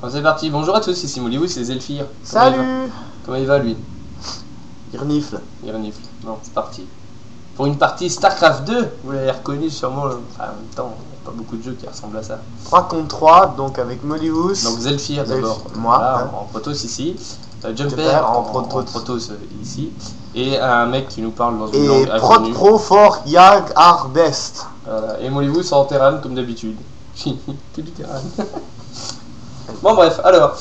Bon, c'est parti, bonjour à tous, ici Mollywood, c'est Zelfir. Salut. Comment il va lui? Il renifle. Il renifle. Non, c'est parti. Pour une partie StarCraft 2, vous l'avez reconnu sûrement, enfin, en même temps, il n'y a pas beaucoup de jeux qui ressemblent à ça. 3 contre 3, donc avec Mollywood. Donc Zelfir d'abord, moi, voilà, hein. en Protoss ici, Jumper en Protoss ici, et un mec qui nous parle dans une langue et Prod inconnue. Pro for Yag Best. Voilà. Et Mollywood c'est en Terran comme d'habitude. Que du Terran. Bon bref, alors,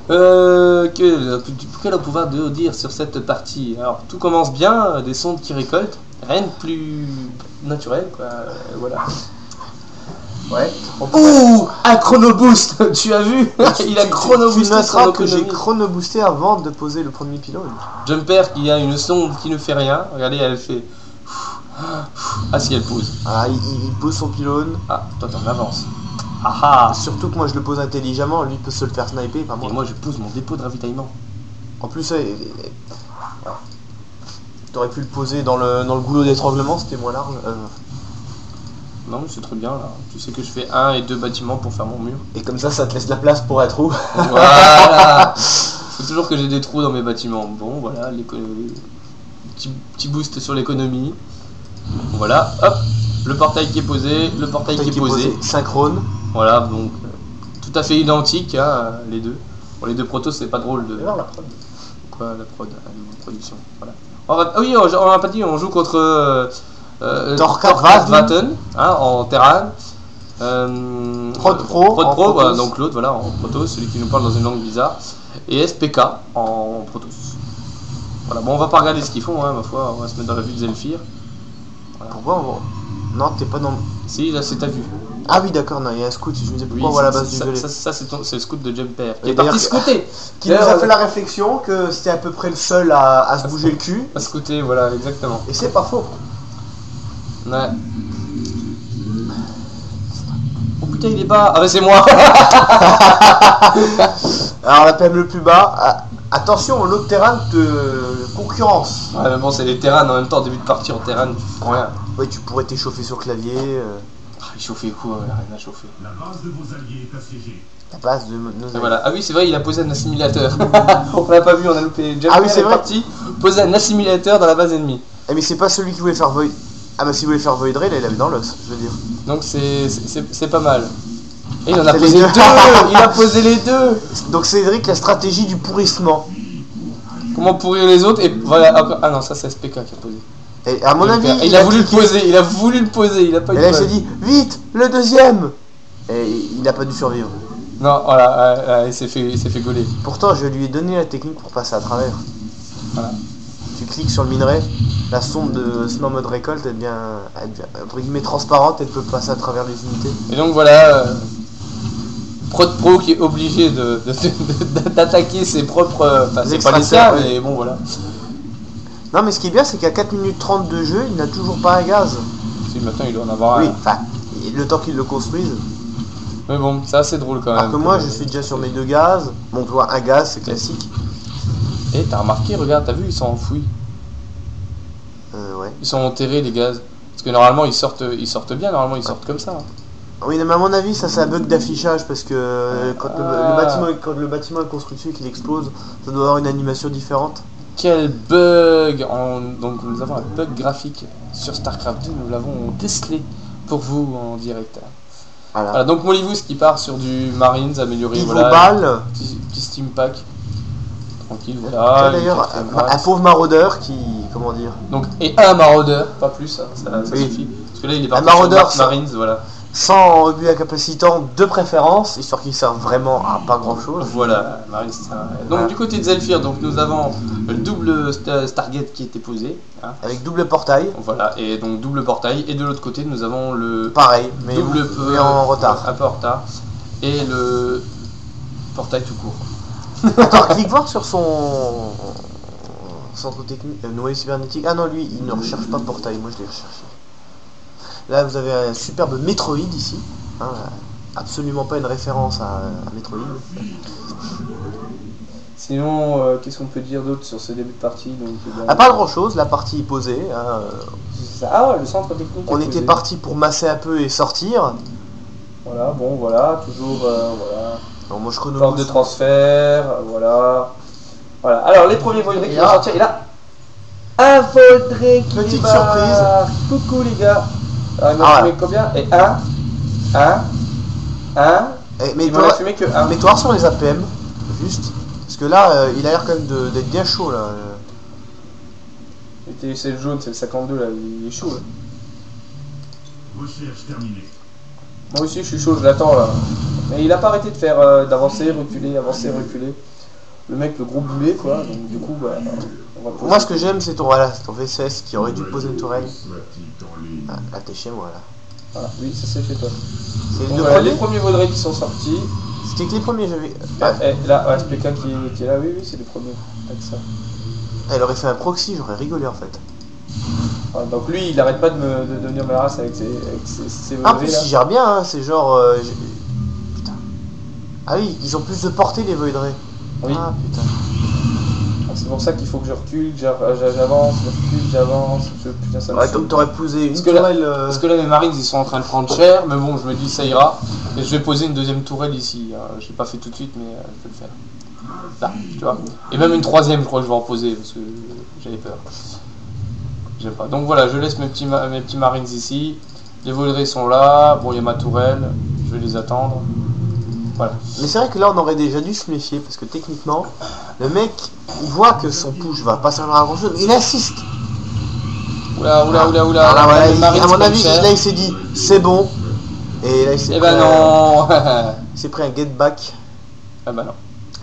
quel on pouvoir dire sur cette partie? Alors, tout commence bien, des sondes qui récoltent, rien de plus naturel, quoi, voilà. Ouais. Ouh, un chronoboost, tu as vu? Il a chronoboosté Tu son noteras que j'ai économie. chronoboosté avant de poser le premier pylône. Jumper qui a une sonde qui ne fait rien, regardez, elle fait... Ah si, elle pose. Ah, il pose son pylône. Ah, toi t'en avances. Ah ah. Surtout que moi je le pose intelligemment, lui peut se le faire sniper, pas moi. Et moi je pose mon dépôt de ravitaillement. En plus, t'aurais pu le poser dans le goulot d'étranglement, c'était moins large. Non mais c'est très bien là. Tu sais que je fais 1 et 2 bâtiments pour faire mon mur. Et comme ça te laisse la place pour un trou. Voilà. Faut toujours que j'ai des trous dans mes bâtiments. Bon voilà, petit boost sur l'économie. Voilà, hop, le portail qui est posé, le portail qui est posé. Synchrone. Voilà, donc tout à fait identique, hein, les deux. Pour les deux protos, c'est pas drôle de... La prod. Quoi, la prod, la production, voilà. Ah oui, on n'a pas dit, on joue contre... Torquath-Vatten, hein, en Terran. Prod Pro, voilà, donc l'autre, voilà, en Protoss, celui qui nous parle dans une langue bizarre. Et SPK en Protoss. Voilà, bon, on va pas regarder ce qu'ils font, hein, ma foi, on va se mettre dans la vue de Zelfir. Voilà. Pourquoi Non, t'es pas dans... Si, là, c'est ta vue. Ah oui, d'accord, non, il y a un scout, je me disais pourquoi Oui, on voit la base du gelé. Ça c'est le scout de Jumper, qui Et est parti scouter. Qui nous a fait la réflexion que c'était à peu près le seul à se bouger le cul. À scouter, voilà, exactement. Et c'est pas faux. Ouais. Oh putain, il est bas. Ah bah c'est moi. Alors la PM le plus bas, attention, l'autre terrain te concurrence. Ouais, mais bon, c'est les terrains en même temps, début de partie en terrain, tu fais rien. Ouais, tu pourrais t'échauffer sur clavier. Ah, il chauffait quoi, rien à chauffer. La base de vos alliés est assiégée. La base de nos Et voilà. Ah oui, c'est vrai, il a posé un assimilateur. On l'a pas vu, on a loupé. Jumper Ah oui, c'est vrai. Parti, poser un assimilateur dans la base ennemie. Eh mais c'est pas celui qui voulait faire Void. Ah bah s'il voulait faire Void Rail, il l'avait dans l'os, je veux dire. Donc c'est pas mal. Et il en a c'est posé les deux. deux. Il a posé les deux. Donc Cédric, la stratégie du pourrissement. Comment pourrir les autres et voilà. Ah non, ça c'est SPK qui a posé. Et à mon avis, il a voulu le poser, il a pas eu Et de là il bol. s'est dit, vite, le deuxième. Et il n'a pas dû survivre. Non, voilà, il s'est fait gauler. Pourtant, je lui ai donné la technique pour passer à travers. Voilà. Tu cliques sur le minerai, la sonde de Snow Mode Récolte, elle devient entre guillemets transparente, elle peut passer à travers les unités. Et donc voilà, Prod Pro qui est obligé d'attaquer ses propres... Enfin, c'est pas les siens, ouais. mais bon, voilà. Non, mais ce qui est bien, c'est qu'à 4 minutes 30 de jeu, il n'a toujours pas un gaz. Si, maintenant il doit en avoir Oui, un. enfin, le temps qu'il le construise. Mais bon, c'est assez drôle quand même. Alors que moi, je suis déjà sur mes 2 gaz. Bon, toi, un gaz, c'est classique. Et t'as remarqué, regarde, t'as vu, ils sont enfouis. Ouais. Ils sont enterrés, les gaz. Parce que normalement, ils sortent bien, normalement, ils sortent comme ça. Hein. Oui, mais à mon avis, ça c'est un bug d'affichage parce que quand le bâtiment est construit et qu'il explose, ça doit avoir une animation différente. Quel bug! Donc nous avons un bug graphique sur StarCraft 2, nous l'avons décelé pour vous en direct. Voilà, donc Mollywood qui part sur du Marines amélioré, Pivot voilà. balle. Petit steam pack. Tranquille, voilà. D'ailleurs, un pauvre maraudeur qui. Comment dire? Donc, et un maraudeur, pas plus, hein, ça oui. suffit. Parce que là il est parti maraudeur, sur Marines, voilà. Sans rebut incapacitant de préférence, histoire qu'il serve vraiment à pas grand chose. Voilà, Marines, ça. Donc du côté de Zelfir, donc nous avons le double Stargate qui était posé. Hein. Avec double portail. Voilà, et donc double portail. Et de l'autre côté, nous avons le. Pareil, mais, double mais en retard. Un peu en retard. Et le portail tout court. Attends, clique voir sur son centre technique, noyau cybernétique. Ah non, lui, il ne recherche pas portail, moi je l'ai recherché. Là, vous avez un superbe Metroid ici. Hein, absolument pas une référence à Metroid. Sinon, qu'est-ce qu'on peut dire d'autre sur ce début de partie donc, ah, pas grand chose, la partie est posée. Hein. Ah ouais, le centre technique. On était parti pour masser un peu et sortir. Voilà, bon, voilà, toujours, voilà. Alors moi je Porte chronologie. de transfert, voilà. Voilà. Alors les premiers Vaudrey qui Et vont là- sortir. Et là, un Vaudrey qui Petite débarque. Coucou les gars. Alors il m'a Ah fumé combien? Et un. Eh, mais Il m'en a fumé que un. mets-toi sur les APM, juste. Parce que là, il a l'air quand même d'être bien chaud là. C'est le jaune, c'est le 52 là, il est chaud là. Recherche terminée. Moi aussi je suis chaud, je l'attends là. Mais il a pas arrêté de faire d'avancer, reculer, avancer, reculer. Le mec, le gros boulet quoi, donc du coup bah, on va poser. Moi ce que j'aime c'est ton, voilà, ton VCS qui aurait dû poser une tourelle. Soit-il en ligne. Ah, là t'es chez moi là. Voilà, oui, ça c'est fait toi. C'est Donc, le voilà, premier. les premiers Vaudrey qui sont sortis. C'était que les premiers j'avais. Là, ouais, SPK qui est là, oui, c'est les premiers. Avec ça. Elle aurait fait un proxy, j'aurais rigolé en fait. Ah, donc lui, il arrête pas de venir me la race avec ses Ah, en Vaudrey plus là. il gère bien, hein, c'est genre. Putain. Ah oui, ils ont plus de portée les Voidrey. Oui. Ah putain. C'est pour ça qu'il faut que je recule, que j'avance, je recule, j'avance. Putain, ça me Ouais, saoule. comme t'aurais posé une Parce que là- tourelle. Parce que là, mes Marines, ils sont en train de prendre cher, mais bon, je me dis, ça ira. Et je vais poser une deuxième tourelle ici. Je l'ai pas fait tout de suite, mais je vais le faire. Là, tu vois. Et même une troisième, je crois que je vais en poser, parce que j'avais peur. J'aime pas. Donc voilà, je laisse mes petits Marines ici. Les Vaudrey sont là. Bon, il y a ma tourelle. Je vais les attendre. Voilà. Mais c'est vrai que là on aurait déjà dû se méfier parce que techniquement, le mec il voit que son push va pas servir à grand chose, mais il insiste. Oula. Alors là, Les voilà, Marines à mon prennent avis, cher. là il s'est dit c'est bon. Et là il s'est Eh pris, ben non. il s'est pris un get back. Ah bah non.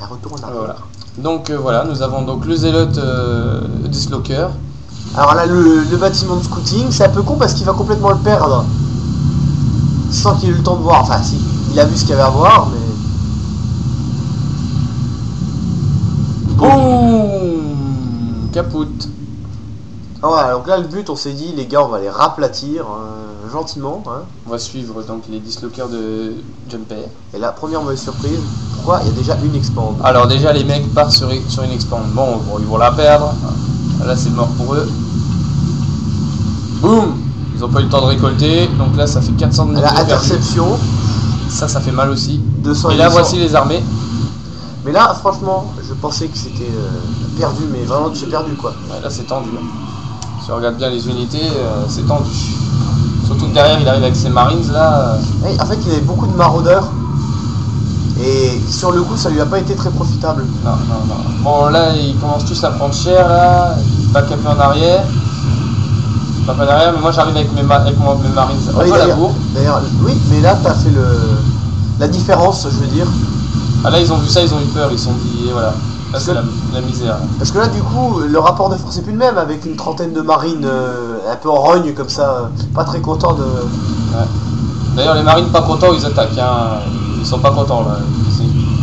Un retour en arrière. Voilà. Donc voilà, nous avons donc le Zélote Dislocker. Alors là le bâtiment de scouting, c'est un peu con parce qu'il va complètement le perdre. Sans qu'il ait eu le temps de voir. Enfin si, il a vu ce qu'il y avait à voir, mais. Boum. Capoute. Ah voilà, donc là le but on s'est dit les gars on va les raplatir gentiment. Hein. On va suivre donc les dislockers de Jumper. Et là, première mauvaise surprise, pourquoi il y a déjà une expand. Alors déjà les mecs partent sur une expand. Bon, ils vont la perdre. Là c'est mort pour eux. Boum. Ils n'ont pas eu le temps de récolter. Donc là ça fait 400 de La perdus. interception, Ça fait mal aussi. 200 Et là 200. voici les armées. Mais là, franchement, je pensais que c'était perdu, mais vraiment c'est perdu quoi. Ouais, là c'est tendu. Là. Si on regarde bien les unités, c'est tendu. Surtout que derrière il arrive avec ses Marines là. Et en fait, il avait beaucoup de maraudeurs. Et sur le coup, ça lui a pas été très profitable. Non. Bon là ils commencent tous à prendre cher là. Pas capé en arrière. Pas en arrière, mais moi j'arrive avec mes Marines. On Oui, voit la d'ailleurs, bourre. oui, mais là, t'as fait la différence, je veux dire. Ah là ils ont vu ça, ils ont eu peur, ils se sont dit et voilà. Là Parce c'est que- la misère. Parce que là, du coup, le rapport de force est plus le même, avec une trentaine de marines un peu en rogne comme ça, pas très contents de. Ouais. D'ailleurs les Marines pas contents ils attaquent. Hein. Ils sont pas contents là.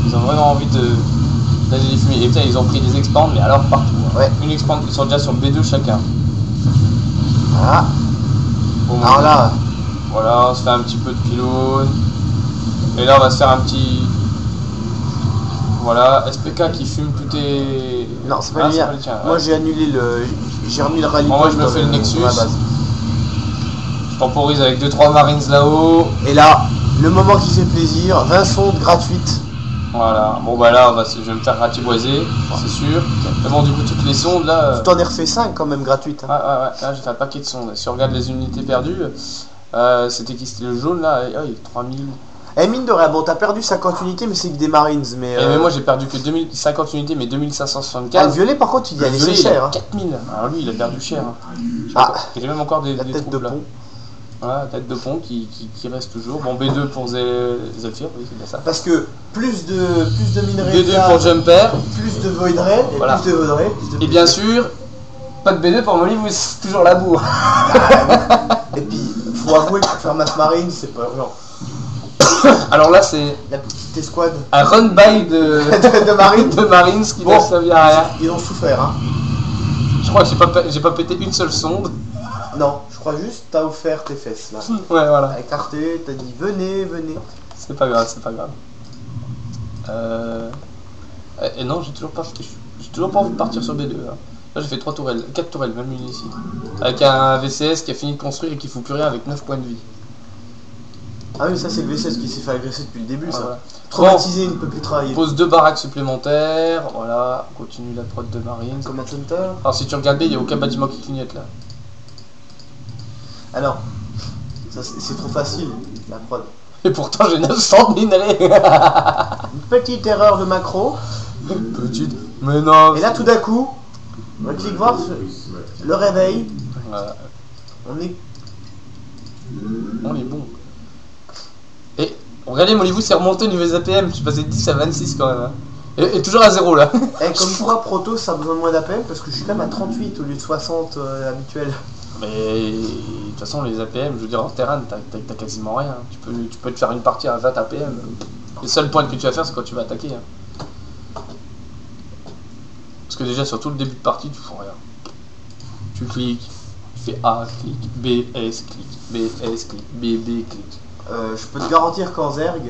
Ils ont vraiment envie d'aller les fumer. Et putain ils ont pris des expands mais alors partout. Hein. Ouais. Une expand, ils sont déjà sur B2 chacun. Voilà. Bon, Alors là, voilà, on se fait un petit peu de pylône. Et là on va se faire un petit. Voilà, SPK qui fume tout est. non, c'est pas Ah, le mien. tien, Moi, ouais. j'ai annulé le. J'ai remis le rallye. Bon, moi, je me dans fais le Nexus. dans la base. Je temporise avec 2-3 Marines là-haut. Et là, le moment qui fait plaisir, 20 sondes gratuites. Voilà, bon bah là je vais me faire ratiboiser, c'est sûr. Mais bon du coup toutes les sondes là. Tu t'en ai refait 5 quand même gratuites. Ouais, là j'ai fait un paquet de sondes. Si on regarde les unités perdues, c'était qui? C'était le jaune là, et, oh, il y a 3000. Eh, mine de rien, bon, t'as perdu 50 unités, mais c'est que des Marines. Mais, Mais moi j'ai perdu que 2050 unités, mais 2575. ah, le violet, par contre, il y a Le laissé violet, il a cher. Hein. 4000. Alors lui il a perdu cher. Hein. Ah, Il y a même encore des la tête troupes de là. pont. Voilà, tête de pont qui reste toujours. Bon B2 pour Zephyr, oui c'est bien ça. Parce que plus de minerais, B2 pour Jumper. plus de Voidray, et Voilà. plus de Voidray, plus de. Et bien sûr, pas de B2 pour mon livre, c'est toujours la bourre. Et puis, faut avouer que pour faire Mass Marine, c'est pas urgent. Alors là c'est La petite escouade un run-by de Marine, de Marines qui Bon. ne servir à rien. ils ont souffert. Hein. Je crois que j'ai pas pété une seule sonde. Non, je crois juste t'as offert tes fesses là. Ouais, voilà. T'as écarté, t'as dit venez. C'est pas grave, c'est pas grave. Et non, j'ai toujours pas envie de partir sur B2. Là, là j'ai fait 4 tourelles, même une ici. Avec un VCS qui a fini de construire et qui fout plus rien avec 9 points de vie. Ah oui, ça c'est le V16 qui s'est fait agresser depuis le début, ça. Voilà. Traumatisé, il ne peut plus travailler. On pose 2 baraques supplémentaires, voilà, on continue la prod de Marines. Command Center. Alors si tu regardes bien, il n'y a aucun bâtiment qui clignote là. Alors, ça c'est trop facile, la prod. Et pourtant j'ai 900 minerais. Une petite erreur de macro. Petite, mais non. Et là tout d'un coup, on clique voir le réveil. Voilà. On est. On est bon. Et regardez, mon niveau s'est remonté au niveau des APM, je suis passé de 10 à 26 quand même. Hein. Et toujours à 0 là. Et comme quoi Proto ça a besoin de moins d'APM parce que je suis quand même à 38 au lieu de 60 habituel. Mais de toute façon, les APM, je veux dire, en terrain, t'as quasiment rien. Tu peux te faire une partie à 20 APM. Le seul point que tu vas faire, c'est quand tu vas attaquer. Hein. Parce que déjà, sur tout le début de partie, tu fais rien. Tu cliques, tu fais A, clic, B, S, clic, B, S, clic, B, B, clic. Je peux te garantir qu'en Zerg,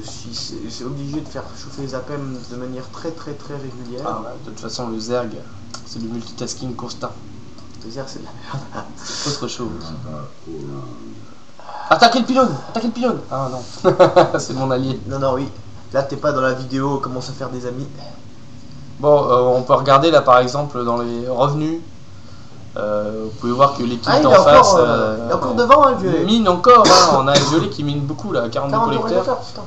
c'est obligé de faire chauffer les APM de manière très régulière. Ah, bah, de toute façon, le Zerg, c'est du multitasking constant. Le Zerg, c'est de la merde. C'est autre chose. Attaquez le pylône! Attaquez le pylône! Ah non, c'est mon allié. Non, oui. Là, t'es pas dans la vidéo, commence à faire des amis. Bon, on peut regarder là par exemple dans les revenus. Vous pouvez voir que l'équipe Ah, il d'en est face. il est encore devant, hein, le violet. Mine encore, hein, on a un violet qui mine beaucoup là, 42 collecteurs. Putain.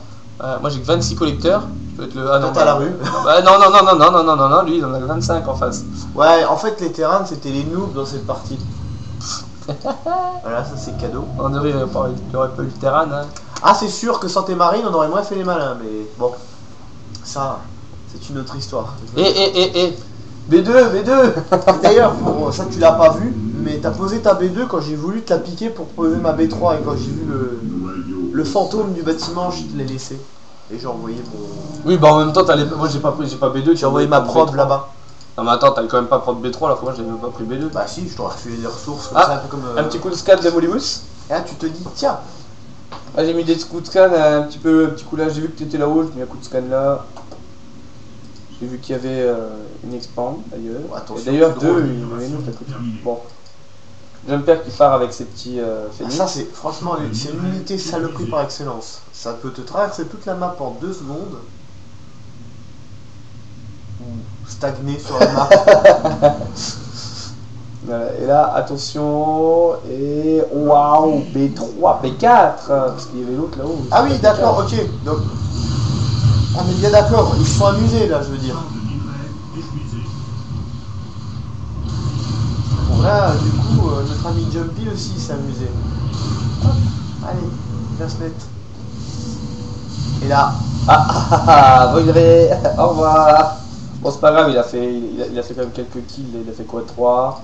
Moi j'ai que 26 collecteurs. Je peux être le. Ah non, Toi, t'as la rue. Bah, non, lui il en a 25 en face. Ouais, en fait, les terrains, c'était les noobs dans cette partie. Voilà, ça c'est cadeau. On aurait pas eu le terrain. Hein. Ah, c'est sûr que sans tes marines, on aurait moins fait les malins, mais bon. Ça, c'est une autre histoire. Et B2 D'ailleurs, ça tu l'as pas vu, mais t'as posé ta B2 quand j'ai voulu te la piquer pour poser ma B3 et quand j'ai vu le fantôme du bâtiment, je te l'ai laissé. Et j'ai envoyé mon. Oui, bah en même temps, moi j'ai pas B2, J'ai envoyé ma prod B3. là-bas. Non, mais attends, t'as quand même pas prod B3 alors que moi j'ai même pas pris B2. Bah si, je t'aurais refilé des ressources comme Ah, ça, un peu comme. Un petit coup de scan de Molybus. Et là, tu te dis, tiens, Ah, j'ai mis des coups de scan, un petit coup là, j'ai vu que tu étais là-haut, j'ai mis un coup de scan là. J'ai vu qu'il y avait une expand d'ailleurs. Oh, attention, Et d'ailleurs c'est drôle. deux, il y en avait une autre à côté. Bon. Jumper qui part avec ses petits ah, phénix. ça c'est franchement, c'est une unité saloperie par excellence. Ça peut te traverser toute la map en 2 secondes. Ou stagner sur la map. Voilà. Et là, attention, et waouh, B3, B4, parce qu'il y avait l'autre là-haut. Ah oui, d'accord, ok. Donc, on est bien d'accord, ils se sont amusés là, je veux dire. Bon là, du coup, notre ami Jumpy aussi s'est amusé. Hop, allez, viens se mettre. Et là, Voyez, au revoir. Bon, c'est pas grave, il a fait quand même quelques kills, il a fait quoi, 3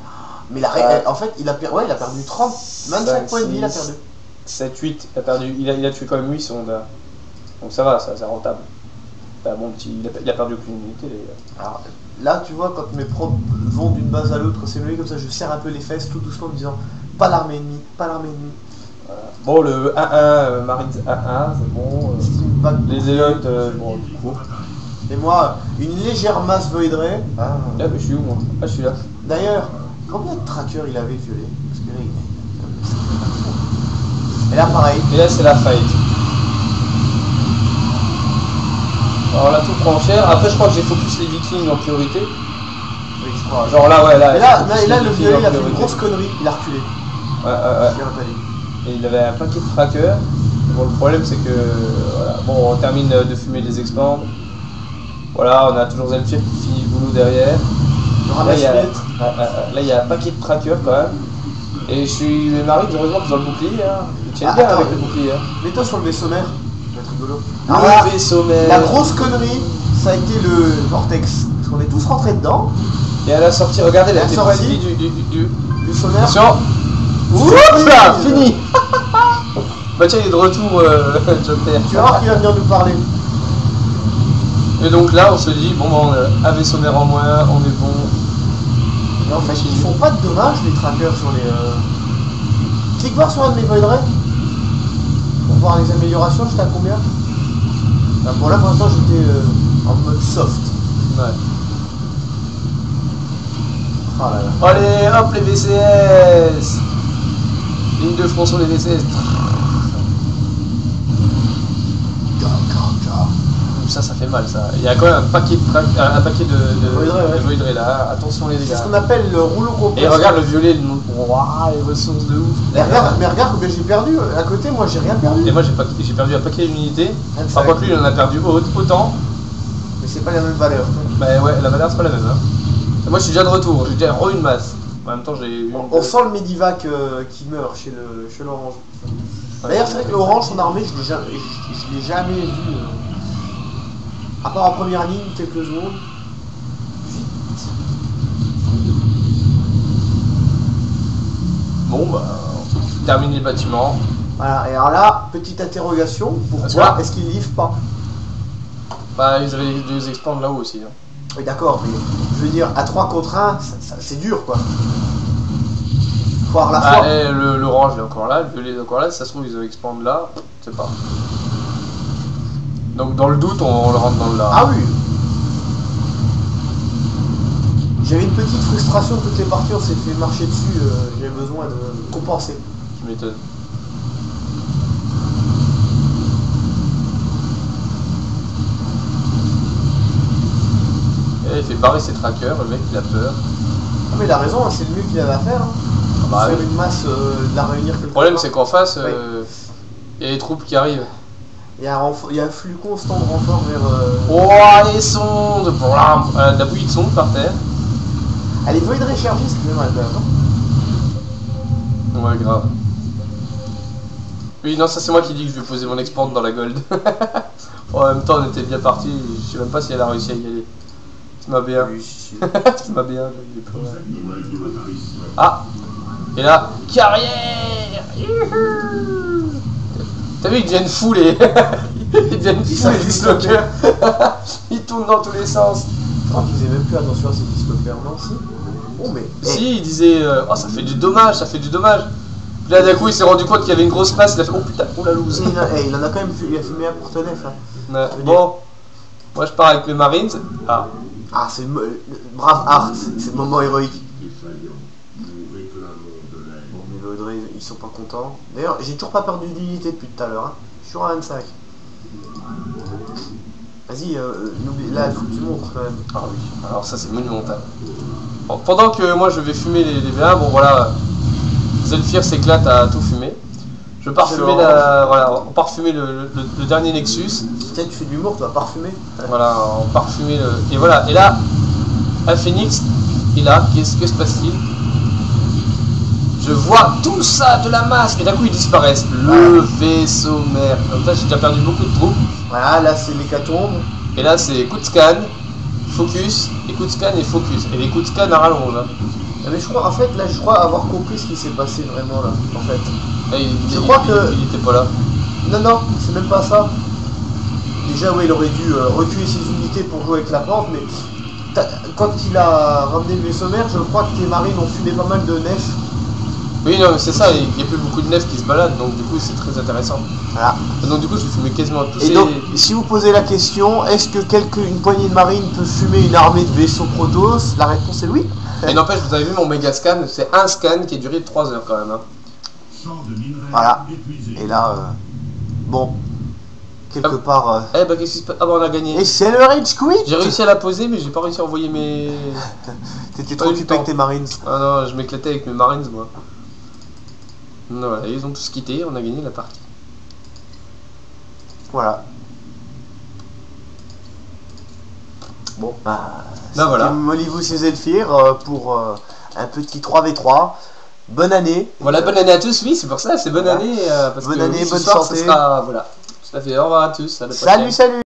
mais en fait, il a perdu 30, 25 points de vie, il a perdu. 7, 8, il a tué quand même 8 sondes. Donc ça va, c'est rentable. Bon, il a perdu aucune unité d'ailleurs. Alors, là, tu vois, quand mes probes vont d'une base à l'autre, c'est comme ça, je serre un peu les fesses tout doucement en me disant pas l'armée ennemie, pas l'armée ennemie. Voilà. Bon, le 1-1, Marines 1-1, c'est bon. Les élotes, bon, du coup. Et moi, une légère masse Void Ray. Ah, là, je suis où moi? Ah, je suis là. D'ailleurs, combien de trackers il avait violet? Parce que là, et là, pareil. Et là, c'est la fight. Alors là, tout prend cher. Après, je crois que j'ai focus les Vikings en priorité. Oui, je crois. Genre là, ouais, là. Et là, le violet, il a fait une grosse connerie, il a reculé. Ouais. Il a reculé. Et il avait un paquet de trackers. Bon, le problème, c'est que. Voilà. Bon, on termine de fumer les expands. Voilà, on a toujours Zelfir qui finit le boulot derrière. Là, il y a un paquet de trackers quand même. Et je suis les marines, heureusement qu'ils ont le bouclier. Hein. Ils tiennent bien avec le bouclier. Hein. Mets-toi sur le vaisseau mère. Ça va être rigolo. Le vaisseau mère. La grosse connerie, ça a été le vortex. Parce qu'on est tous rentrés dedans. Et à la sortie, regardez la sortie du sommaire. Attention. Oups là, fini. Bah tiens, il est de retour, Jumper. Tu vas voir qu'il va venir nous parler. Et donc là, on se dit, bon, on a un vaisseau mère en moins, on est bon. Et en fait, ils font pas de dommages, les trackers sur les... Clique voir sur un de mes Void Ray. Pour voir les améliorations, j'étais à combien? Bon là, pour l'instant, j'étais en mode soft. Ouais. Ah là là. Allez, hop, les VCS. Ligne de front sur les VCS. ça fait mal ça. Il y a quand même un paquet de Voidray là. Attention les C'est dégâts. ce qu'on appelle le rouleau compresseur. Et regarde le violet, le nom. Waouh, les ressources de ouf. Mais regarde combien j'ai perdu. À côté, moi j'ai rien perdu. Et moi j'ai perdu un paquet d'unités. 25. Par contre lui il en a perdu autant. Mais c'est pas la même valeur. Bah ouais, la valeur c'est pas la même. Hein. Et moi je suis déjà de retour, j'ai déjà une masse. En même temps j'ai eu. On sent le Medivac qui meurt chez l'orange. D'ailleurs, c'est vrai que l'orange, son armée, je l'ai jamais vu. À part en première ligne, quelques secondes. Bon bah on termine les bâtiments. Voilà, et alors là, petite interrogation, pourquoi est-ce qu'ils livrent pas? Bah ils avaient des expandres là-haut aussi. Hein. Oui d'accord, mais je veux dire, à 3 contre 1, c'est dur quoi. Faut avoir la foi. Ah et l'orange il est encore là, le violet est encore là, si ça se trouve ils expandent là, je sais pas. Donc dans le doute on le rentre dans le là. Ah oui. J'avais une petite frustration, toutes les parties on s'est fait marcher dessus, j'avais besoin de compenser. Tu m'étonnes. Et il fait barrer ses trackers, le mec il a peur. Ah mais il a raison, hein, c'est le mieux qu'il avait à faire. Hein. Bah, faire une masse, de la réunir quelque le problème part. c'est qu'en face, il y a les troupes qui arrivent. Il y a un flux constant de renfort vers... Oh les sondes, de la bouillie de sonde par terre. Allez, Voidray chargé, c'est quand même mal quand même. Ouais grave. Oui non ça c'est moi qui dis que je vais poser mon expand dans la gold. En même temps on était bien parti, je sais même pas si elle a réussi à y aller. Tu m'as bien. Oui, si. Tu m'as bien. Ah. Et là, carrière. Youhou. T'as vu ils deviennent fous les... Ils deviennent fous les dislockers. Ils tournent dans tous les sens. Je crois qu'ils faisaient même plus attention à ces dislockers, non si. Bon mais... Si, il disait oh ça fait du dommage, ça fait du dommage. Puis là d'un coup il s'est rendu compte qu'il y avait une grosse masse, il a fait oh putain, oh la loose. Il en a quand même il a fumé un porte-nef là. Ouais. Bon, moi je pars avec mes marines. Ah. Ah c'est brave Art, c'est le moment héroïque. Bon mais Voidray, ils sont pas contents. D'ailleurs j'ai toujours pas perdu d'unité depuis tout à l'heure. Hein. Je suis à 25. Vas-y, n'oublie, là il faut que tu montres quand même. Ah oui, alors ça c'est monumental. Bon, pendant que moi je vais fumer les V1, bon voilà, Zephyr s'éclate à tout fumer. Je pars fumer voilà, on part fumer le dernier Nexus. Tiens, tu fais de l'humour, tu vas parfumer. Voilà, on part fumer le... Et voilà, et là, un Phoenix, et là, qu'est-ce que se passe-t-il? Je vois tout ça de la masse, et d'un coup ils disparaissent. Le vaisseau mère. Comme ça j'ai déjà perdu beaucoup de troupes. Voilà, là c'est l'hécatombe. Et là c'est coup de scan, focus, et coup de scan et focus. Et les coups de scan à rallonge. Hein. Mais je crois, en fait, là, je crois avoir compris ce qui s'est passé vraiment là, en fait. Là, Je crois que... Il était pas là. Non, c'est même pas ça. Déjà, ouais, il aurait dû reculer ses unités pour jouer avec la plante, mais quand il a ramené le vaisseau mère, je crois que tes marines ont fumé pas mal de nefs. Oui, non, mais c'est ça, il n'y a plus beaucoup de nefs qui se baladent, donc du coup c'est très intéressant. Voilà. Donc du coup je fumais quasiment tous Et donc, si vous posez la question, est-ce que une poignée de marines peut fumer une armée de vaisseaux Protoss? La réponse est oui. Et n'empêche, vous avez vu mon méga scan, c'est un scan qui a duré 3 heures quand même. Hein. Voilà. Et là, bon, quelque part... Eh bah qu'est-ce qui se passe? Ah bah on a gagné. Et c'est le Rage Quit. J'ai réussi à la poser, mais j'ai pas réussi à envoyer mes... T'étais trop occupé avec tes marines. Ah non, je m'éclatais avec mes marines moi. Non, voilà, ils ont tous quitté, on a gagné la partie. Voilà. Bon, bah... Là voilà. Molivous et Zephyr pour un petit 3v3. Bonne année. Voilà, bonne année à tous, oui, c'est pour ça, c'est bonne année. Parce bonne que, année, ce bonne soir, santé. Ça sera, voilà, tout à fait, au revoir à tous. À la prochaine. Salut.